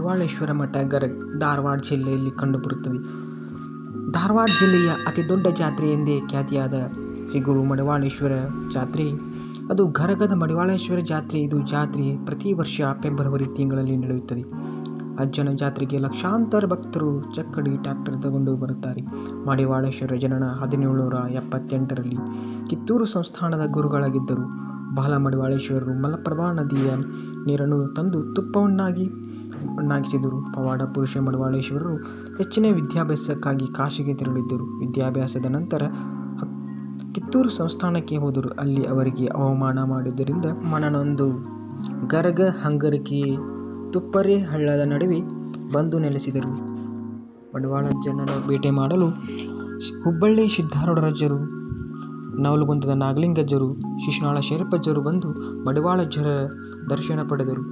ಮಡಿವಾಳೇಶ್ವರ ಮಠ ಧಾರವಾಡ ಜಿಲ್ಲೆಯಲ್ಲಿ ಕಂಡುಬರುತ್ತದೆ. ಧಾರವಾಡ ಜಿಲ್ಲೆಯ ಅತಿ ದೊಡ್ಡ ಜಾತ್ರೆ ಎಂದೇ ಖ್ಯಾತಿಯಾದ ಶ್ರೀ ಗುರು ಮಡಿವಾಳೇಶ್ವರ ಜಾತ್ರೆ, ಅದು ಗರಗದ ಮಡಿವಾಳೇಶ್ವರ ಜಾತ್ರೆ. ಇದು ಜಾತ್ರೆ ಪ್ರತಿ ವರ್ಷ ಫೆಬ್ರವರಿ ತಿಂಗಳಲ್ಲಿ ನಡೆಯುತ್ತದೆ. ಅಜ್ಜನ ಜಾತ್ರೆಗೆ ಲಕ್ಷಾಂತರ ಭಕ್ತರು ಚಕ್ಕಡಿ ಟ್ರ್ಯಾಕ್ಟರ್ ತಗೊಂಡು ಬರುತ್ತಾರೆ. ಮಡಿವಾಳೇಶ್ವರ ಜನನ 1778ರಲ್ಲಿ ಕಿತ್ತೂರು ಸಂಸ್ಥಾನದ ಗುರುಗಳಾಗಿದ್ದರು. ಬಾಲ ಮಡಿವಾಳೇಶ್ವರರು ಮಲಪ್ರಭಾ ನದಿಯ ನೀರನ್ನು ತಂದು ತುಪ್ಪವನ್ನಾಗಿಸಿದರು. ಪವಾಡ ಪುರುಷ ಮಡಿವಾಳೇಶ್ವರರು ಹೆಚ್ಚಿನ ವಿದ್ಯಾಭ್ಯಾಸಕ್ಕಾಗಿ ಕಾಶಿಗೆ ತೆರಳಿದ್ದರು. ವಿದ್ಯಾಭ್ಯಾಸದ ನಂತರ ಕಿತ್ತೂರು ಸಂಸ್ಥಾನಕ್ಕೆ ಹೋದರು. ಅಲ್ಲಿ ಅವರಿಗೆ ಅವಮಾನ ಮಾಡಿದ್ದರಿಂದ ಮನನೊಂದು ಗರಗ ಹಂಗರಗಿ ತುಪ್ಪರೆ ಹಳ್ಳದ ನಡುವೆ ಬಂದು ನೆಲೆಸಿದರು. ಮಡಿವಾಳಜ್ಜನನ್ನು ಭೇಟಿ ಮಾಡಲು ಹುಬ್ಬಳ್ಳಿ ಸಿದ್ಧಾರೂಢರಾಜರು, ನವಲಗುಂದದ ನಾಗಲಿಂಗಜ್ಜರು, ಶಿಶುನಾಳ ಶೇಷಪ್ಪಜ್ಜರು ಬಂದು ಮಡಿವಾಳಜ್ಜರ ದರ್ಶನ ಪಡೆದರು.